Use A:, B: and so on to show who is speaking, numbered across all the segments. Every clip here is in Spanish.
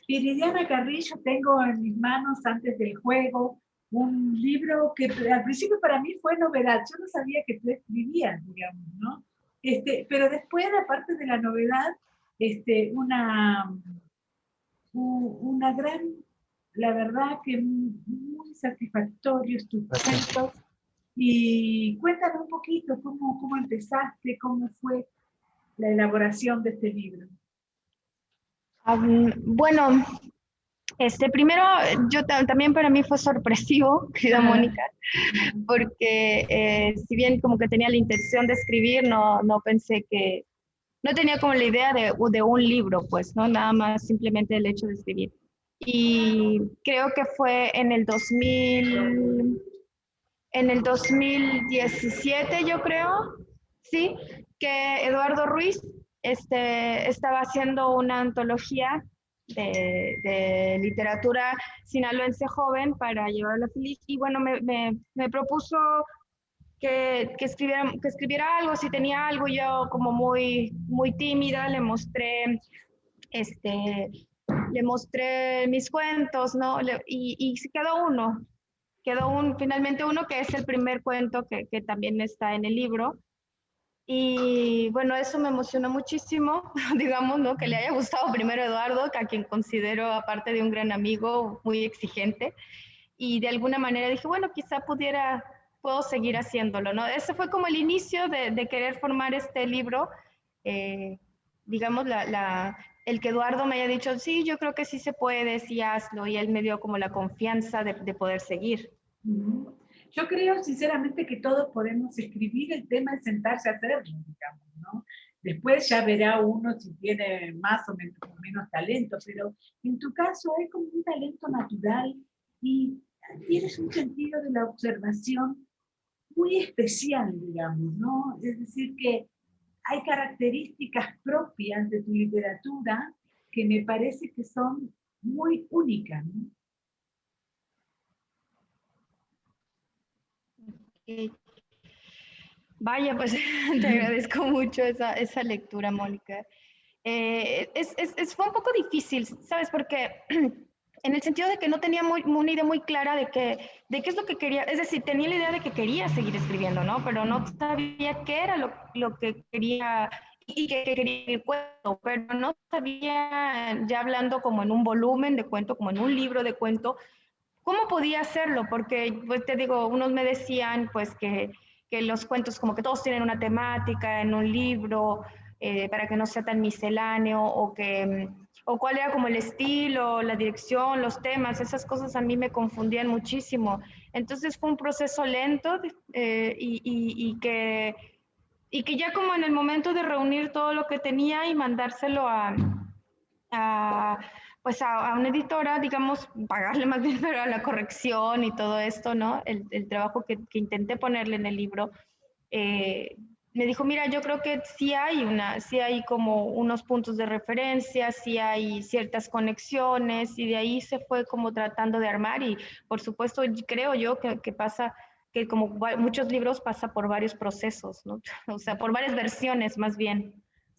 A: Viridiana Carrillo, tengo en mis manos antes del juego un libro que al principio para mí fue novedad. Yo no sabía que tú escribías, digamos, ¿no? Pero después, aparte de la novedad, una gran, la verdad que muy satisfactorios tus cuentos. Y cuéntame un poquito cómo empezaste, cómo fue la elaboración de este libro.
B: Bueno, primero también para mí fue sorpresivo, querida Mónica, porque si bien como que tenía la intención de escribir, no pensé que, no tenía como la idea de un libro, pues, ¿no? Nada más simplemente el hecho de escribir. Y creo que fue en el 2017, yo creo, sí, que Eduardo Ruiz estaba haciendo una antología de literatura sinaloense joven para llevarla feliz. Y bueno, me propuso que escribiera algo, si tenía algo. Yo como muy tímida este, le mostré mis cuentos, ¿no? Y se finalmente uno que es el primer cuento que también está en el libro. Y bueno, eso me emocionó muchísimo, digamos, ¿no? Que le haya gustado primero a Eduardo, a quien considero, aparte de un gran amigo, muy exigente. Y de alguna manera dije, bueno, quizá puedo seguir haciéndolo, ¿no? Ese fue como el inicio de querer formar este libro. Eh, digamos, el que Eduardo me haya dicho, sí, yo creo que sí se puede, sí hazlo, y él me dio como la confianza de poder seguir.
A: Yo creo sinceramente que todos podemos escribir, el tema es sentarse a hacerlo, digamos, ¿no? Después ya verá uno si tiene más o menos talento, pero en tu caso hay como un talento natural y tienes un sentido de la observación muy especial, digamos, ¿no? Es decir, que hay características propias de tu literatura que me parece que son muy únicas, ¿no?
B: Y vaya, pues te agradezco mucho esa lectura, Mónica. Fue un poco difícil, ¿sabes? Porque en el sentido de que no tenía una idea muy clara de qué es lo que quería, es decir, tenía la idea de que quería seguir escribiendo, ¿no? Pero no sabía qué era lo que quería y que quería el cuento, pero no sabía, ya hablando como en un volumen de cuento, como en un libro de cuento, cómo podía hacerlo, porque pues, te digo, unos me decían pues que los cuentos como que todos tienen una temática en un libro, para que no sea tan misceláneo, o cuál era como el estilo, la dirección, los temas, esas cosas a mí me confundían muchísimo. Entonces fue un proceso lento, y que ya como en el momento de reunir todo lo que tenía y mandárselo a, pues a una editora, digamos, pagarle más bien para la corrección y todo esto, ¿no? El trabajo que intenté ponerle en el libro. eh, Me dijo, mira, yo creo que sí hay como unos puntos de referencia, sí hay ciertas conexiones, y de ahí se fue como tratando de armar. Y por supuesto creo yo que pasa, que como muchos libros pasa por varios procesos, ¿no? O sea, por varias versiones más bien.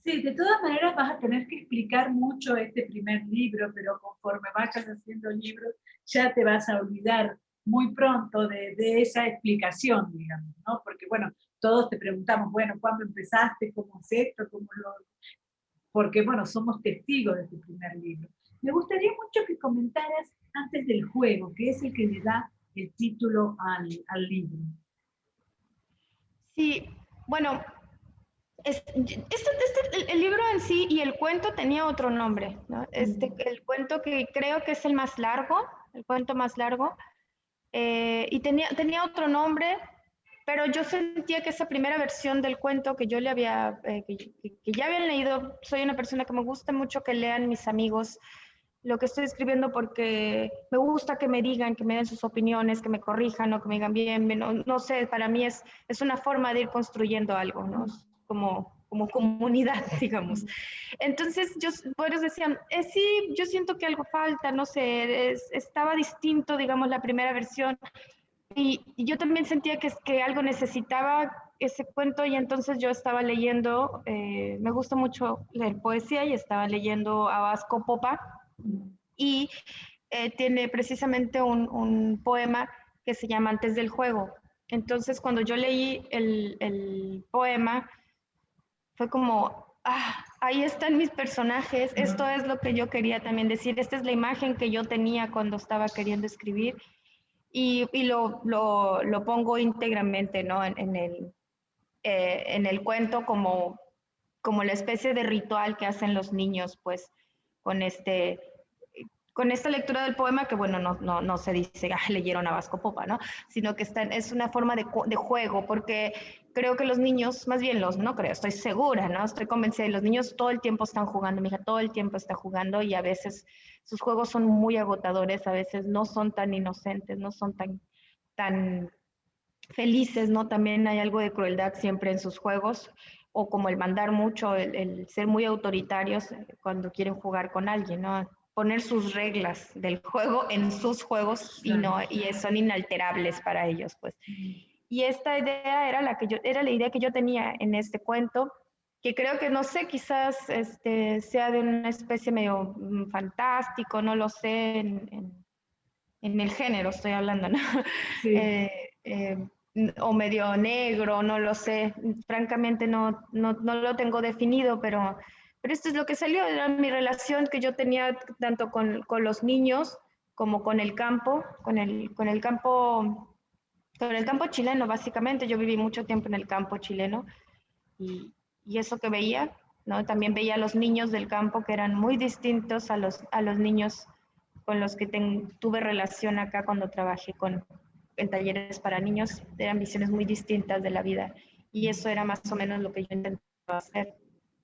A: Sí, de todas maneras vas a tener que explicar mucho este primer libro, pero conforme vayas haciendo libros, ya te vas a olvidar muy pronto de esa explicación, digamos, ¿no? Porque, bueno, todos te preguntamos, bueno, ¿cuándo empezaste? ¿Cómo es esto? Porque, bueno, somos testigos de este primer libro. Me gustaría mucho que comentaras antes del juego, que es el que le da el título al libro.
B: Sí, bueno, el libro en sí y el cuento tenía otro nombre, ¿no? El cuento que creo que es el más largo, el cuento más largo, y tenía otro nombre, pero yo sentía que esa primera versión del cuento que yo le había, que ya habían leído, soy una persona que me gusta mucho que lean mis amigos lo que estoy escribiendo, porque me gusta que me digan, que me den sus opiniones, que me corrijan o que me digan bien, no sé, para mí es una forma de ir construyendo algo, ¿no? Como comunidad, digamos. Entonces, varios decían, sí, yo siento que algo falta, no sé, estaba distinto, digamos, la primera versión, y yo también sentía que algo necesitaba ese cuento, y entonces yo estaba leyendo, me gusta mucho leer poesía, y estaba leyendo a Vasco Popa, y tiene precisamente un poema que se llama Antes del juego. Entonces, cuando yo leí el poema, fue como, ahí están mis personajes, esto es lo que yo quería también decir, esta es la imagen que yo tenía cuando estaba queriendo escribir y lo pongo íntegramente, ¿no? En el cuento como la especie de ritual que hacen los niños, pues, con con esta lectura del poema, que bueno, no se dice, leyeron a Vasco Popa, ¿no? Sino que es una forma de juego, porque creo que los niños, más bien no creo, estoy segura, ¿no? Estoy convencida, y los niños todo el tiempo están jugando, mi hija todo el tiempo está jugando y a veces sus juegos son muy agotadores, a veces no son tan inocentes, no son tan felices, ¿no? También hay algo de crueldad siempre en sus juegos, o como el mandar mucho, el ser muy autoritarios cuando quieren jugar con alguien, ¿no? Poner sus reglas del juego en sus juegos y son inalterables para ellos, pues. Y esta idea era la idea que yo tenía en este cuento, que creo que, no sé, quizás sea de una especie medio fantástico, no lo sé, en el género estoy hablando, ¿no?
A: Sí.
B: Eh, o medio negro, no lo sé. Francamente no lo tengo definido, pero esto es lo que salió, era mi relación que yo tenía tanto con los niños como con el campo, con el campo chileno, básicamente. Yo viví mucho tiempo en el campo chileno y eso que veía, ¿no? También veía a los niños del campo que eran muy distintos a los niños con los que tuve relación acá cuando trabajé en talleres para niños. Eran visiones muy distintas de la vida y eso era más o menos lo que yo intentaba hacer.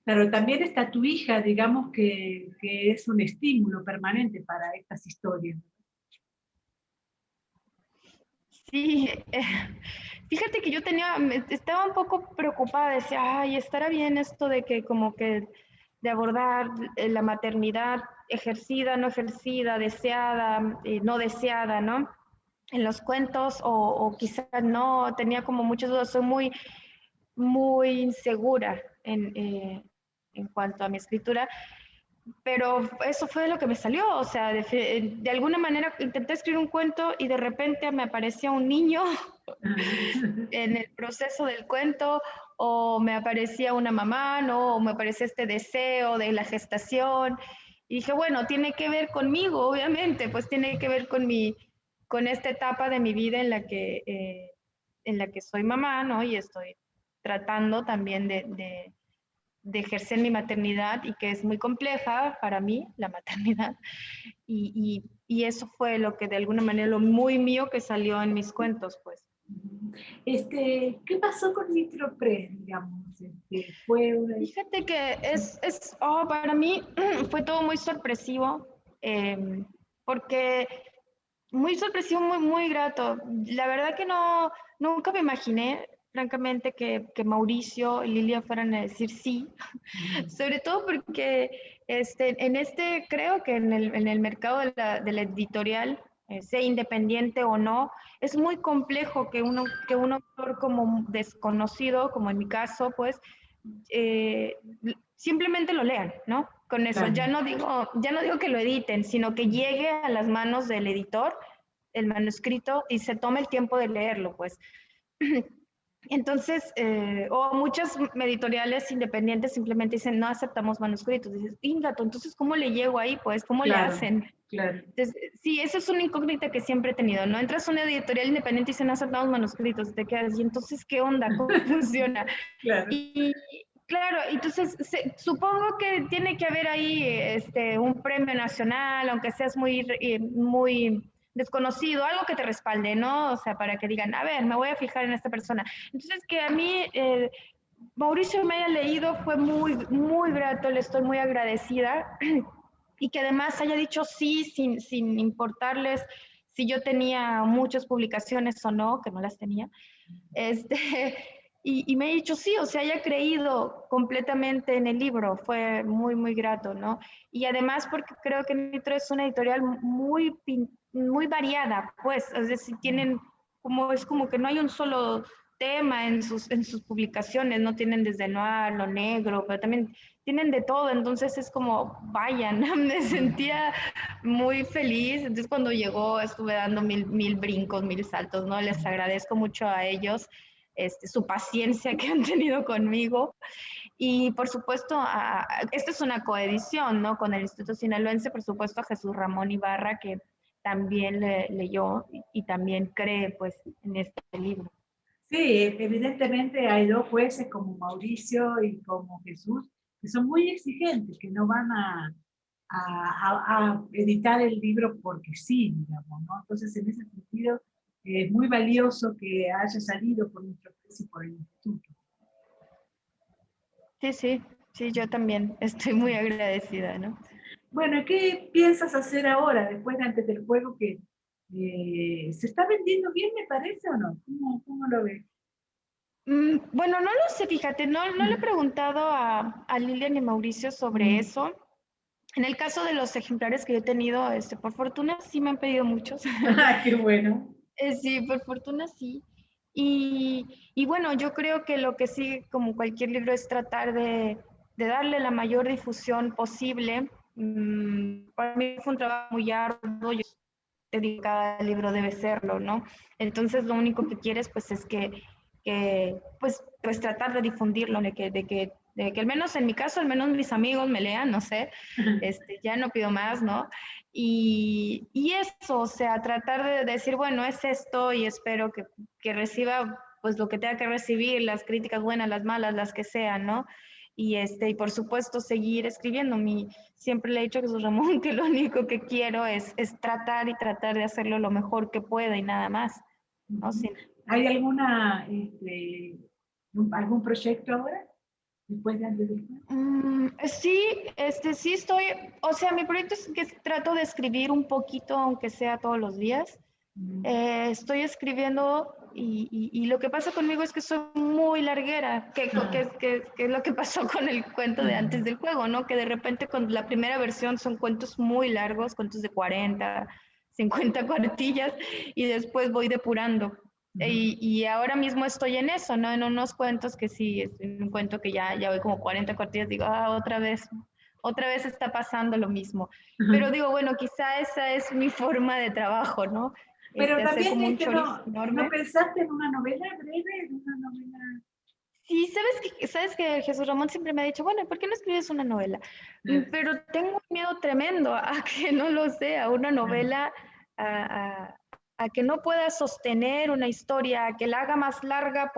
A: Pero también está tu hija, digamos que es un estímulo permanente para estas historias.
B: Sí, fíjate que yo estaba un poco preocupada, decía, ay, estará bien esto de que como que de abordar la maternidad ejercida, no ejercida, deseada, no deseada, ¿no? En los cuentos o quizás no, tenía como muchas dudas, soy muy insegura en cuanto a mi escritura, pero eso fue lo que me salió, o sea, de alguna manera intenté escribir un cuento y de repente me aparecía un niño en el proceso del cuento, o me aparecía una mamá, ¿no? O me aparecía este deseo de la gestación, y dije, bueno, tiene que ver conmigo, obviamente, pues tiene que ver con esta etapa de mi vida en la que soy mamá, ¿no? Y estoy tratando también de ejercer mi maternidad y que es muy compleja para mí, la maternidad. Y eso fue lo que de alguna manera, lo muy mío que salió en mis cuentos, pues.
A: ¿Qué pasó con Nitropre, digamos? Fue una...
B: Fíjate que para mí fue todo muy sorpresivo, porque muy sorpresivo, muy grato. La verdad que nunca me imaginé, francamente, que Mauricio y Lilia fueran a decir sí, sobre todo porque creo que en el mercado de la editorial, sea independiente o no, es muy complejo que un autor como desconocido, como en mi caso, pues, eh, simplemente lo lean, ¿no? Con eso,
A: Claro.
B: ya no digo que lo editen, sino que llegue a las manos del editor el manuscrito y se tome el tiempo de leerlo, pues. Entonces, o muchas editoriales independientes simplemente dicen, no aceptamos manuscritos. Dices, ingato, entonces, ¿cómo le llego ahí? Pues, ¿cómo le
A: Claro,
B: hacen?
A: claro.
B: Entonces, sí, eso es una incógnita que siempre he tenido, ¿no? Entras a una editorial independiente y dicen, no aceptamos manuscritos, y te quedas, y entonces, ¿qué onda? ¿Cómo funciona?
A: Claro.
B: Y claro, entonces supongo que tiene que haber ahí un premio nacional, aunque seas muy desconocido, algo que te respalde, ¿no? O sea, para que digan, a ver, me voy a fijar en esta persona. Entonces, que a mí Mauricio me haya leído fue muy grato, le estoy muy agradecida y que además haya dicho sí sin importarles si yo tenía muchas publicaciones o no, que no las tenía. Este, y me ha dicho sí, o sea, haya creído completamente en el libro, fue muy grato, ¿no? Y además porque creo que Nitro es una editorial muy variada, pues, es decir, es como que no hay un solo tema en sus publicaciones, no tienen desde noir, lo negro, pero también tienen de todo, entonces es como, vayan, me sentía muy feliz, entonces cuando llegó estuve dando mil brincos, mil saltos, ¿no? Les agradezco mucho a ellos su paciencia que han tenido conmigo y por supuesto, esta es una coedición, ¿no? Con el Instituto Sinaloense, por supuesto a Jesús Ramón Ibarra, que también leyó y también cree pues en este libro.
A: Sí, evidentemente hay dos jueces como Mauricio y como Jesús que son muy exigentes, que no van a editar el libro porque sí, digamos, ¿no? Entonces, en ese sentido, es muy valioso que haya salido por nuestro juez y por el instituto.
B: Sí, yo también estoy muy agradecida, ¿no?
A: Bueno, ¿qué piensas hacer ahora, después de antes del juego que se está vendiendo bien, me parece, o no? ¿Cómo lo ves?
B: Bueno, no lo sé, fíjate, no le he preguntado a Lilian y Mauricio sobre eso. En el caso de los ejemplares que yo he tenido, por fortuna sí me han pedido muchos.
A: Ah, qué bueno.
B: Sí, por fortuna sí. Y bueno, yo creo que lo que sí, como cualquier libro, es tratar de darle la mayor difusión posible. Para mí fue un trabajo muy arduo, yo te digo, cada libro debe serlo, ¿no? Entonces lo único que quieres pues es que pues tratar de difundirlo, de que al menos en mi caso, al menos mis amigos me lean, no sé, ya no pido más, ¿no? Y eso, o sea, tratar de decir, bueno, es esto y espero que reciba pues lo que tenga que recibir, las críticas buenas, las malas, las que sean, ¿no? Y por supuesto seguir escribiendo. Siempre le he dicho a Jesús Ramón que lo único que quiero es tratar y tratar de hacerlo lo mejor que pueda y nada más, ¿no?
A: ¿Hay algún proyecto ahora? Después de antes del juego.
B: Sí estoy, o sea, mi proyecto es que trato de escribir un poquito, aunque sea todos los días. Estoy escribiendo y lo que pasa conmigo es que soy muy larguera, que es lo que pasó con el cuento de antes del juego, ¿no? Que de repente con la primera versión son cuentos muy largos, cuentos de 40, 50 cuartillas, y después voy depurando. Y ahora mismo estoy en eso, ¿no? En unos cuentos que sí, es un cuento que ya voy como 40 cuartillas, digo, otra vez está pasando lo mismo. Pero digo, bueno, quizá esa es mi forma de trabajo, ¿no?
A: Pero
B: Hacer
A: también
B: como un chorizo
A: no
B: enorme.
A: pensaste en una novela breve, en una novela.
B: Sí, sabes que Jesús Ramón siempre me ha dicho, bueno, ¿por qué no escribes una novela? Pero tengo un miedo tremendo a que no lo sea, una novela, a, a que no pueda sostener una historia, a que la haga más larga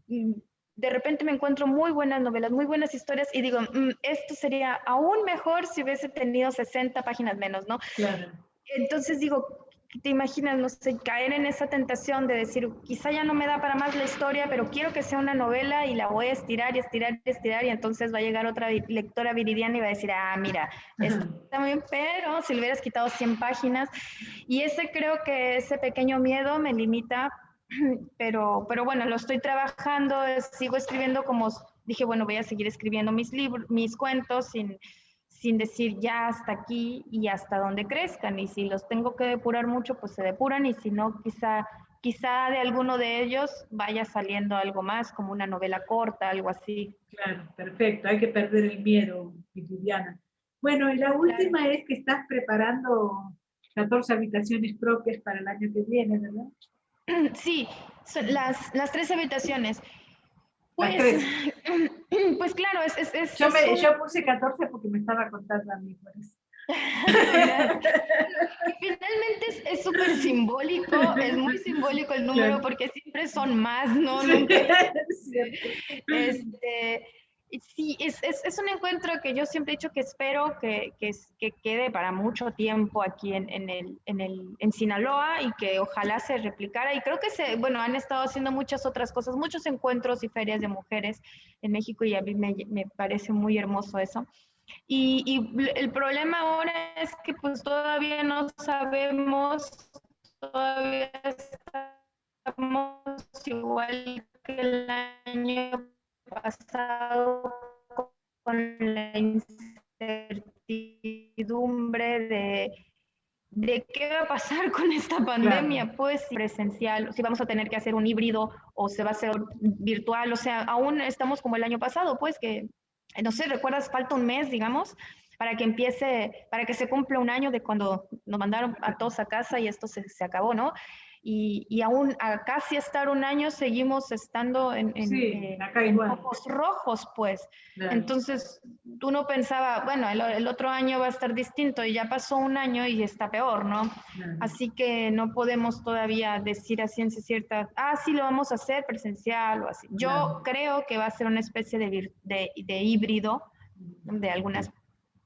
B: de repente me encuentro muy buenas novelas, muy buenas historias y digo, esto sería aún mejor si hubiese tenido 60 páginas menos, ¿no?
A: Claro.
B: Entonces digo, te imaginas, no sé, caer en esa tentación de decir, quizá ya no me da para más la historia, pero quiero que sea una novela y la voy a estirar y estirar y estirar y entonces va a llegar otra lectora viridiana y va a decir, mira, está muy bien, pero si le hubieras quitado 100 páginas. Y creo que ese pequeño miedo me limita, pero bueno, lo estoy trabajando, sigo escribiendo como dije, bueno, voy a seguir escribiendo mis libros, mis cuentos sin decir ya hasta aquí y hasta donde crezcan. Y si los tengo que depurar mucho, pues se depuran. Y si no, quizá de alguno de ellos vaya saliendo algo más, como una novela corta, algo así.
A: Claro, perfecto. Hay que perder el miedo, Viviana. Bueno, y la última es que estás preparando 14 habitaciones propias para el año que viene, ¿verdad?
B: Sí, las 3 habitaciones.
A: Las
B: Pues,
A: 3.
B: pues claro,
A: Yo puse 14 porque me estaba contando a mí por eso.
B: Finalmente es súper simbólico, es muy simbólico el número, claro, porque siempre son más, ¿no?
A: Sí,
B: Nunca.
A: es cierto.
B: Sí, es un encuentro que yo siempre he dicho que espero que quede para mucho tiempo aquí en Sinaloa y que ojalá se replicara. Y creo que bueno, han estado haciendo muchas otras cosas, muchos encuentros y ferias de mujeres en México y a mí me parece muy hermoso eso. Y el problema ahora es que pues todavía no sabemos, todavía estamos igual que el año pasado con la incertidumbre de qué va a pasar con esta pandemia, claro, pues presencial, si vamos a tener que hacer un híbrido o se va a hacer virtual, o sea, aún estamos como el año pasado, pues que no sé, ¿recuerdas? Falta un mes, digamos, para que empiece, para que se cumpla un año de cuando nos mandaron a todos a casa y esto se acabó, ¿no? Y aún a casi estar un año seguimos estando
A: Sí, acá
B: en
A: igual.
B: focos rojos, pues.
A: Claro,
B: Entonces, uno pensaba, bueno, el otro año va a estar distinto y ya pasó un año y está peor, ¿no?
A: claro,
B: Así que no podemos todavía decir a ciencia cierta, ah, sí, lo vamos a hacer presencial o así. Yo
A: claro.
B: creo que va a ser una especie de híbrido de algunas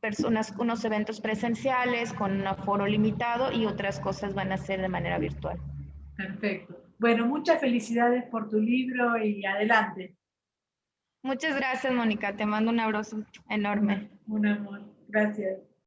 B: personas, unos eventos presenciales con un aforo limitado y otras cosas van a ser de manera virtual.
A: Perfecto. Bueno, muchas felicidades por tu libro y adelante.
B: Muchas gracias, Mónica. Te mando un abrazo enorme.
A: Un amor. Gracias.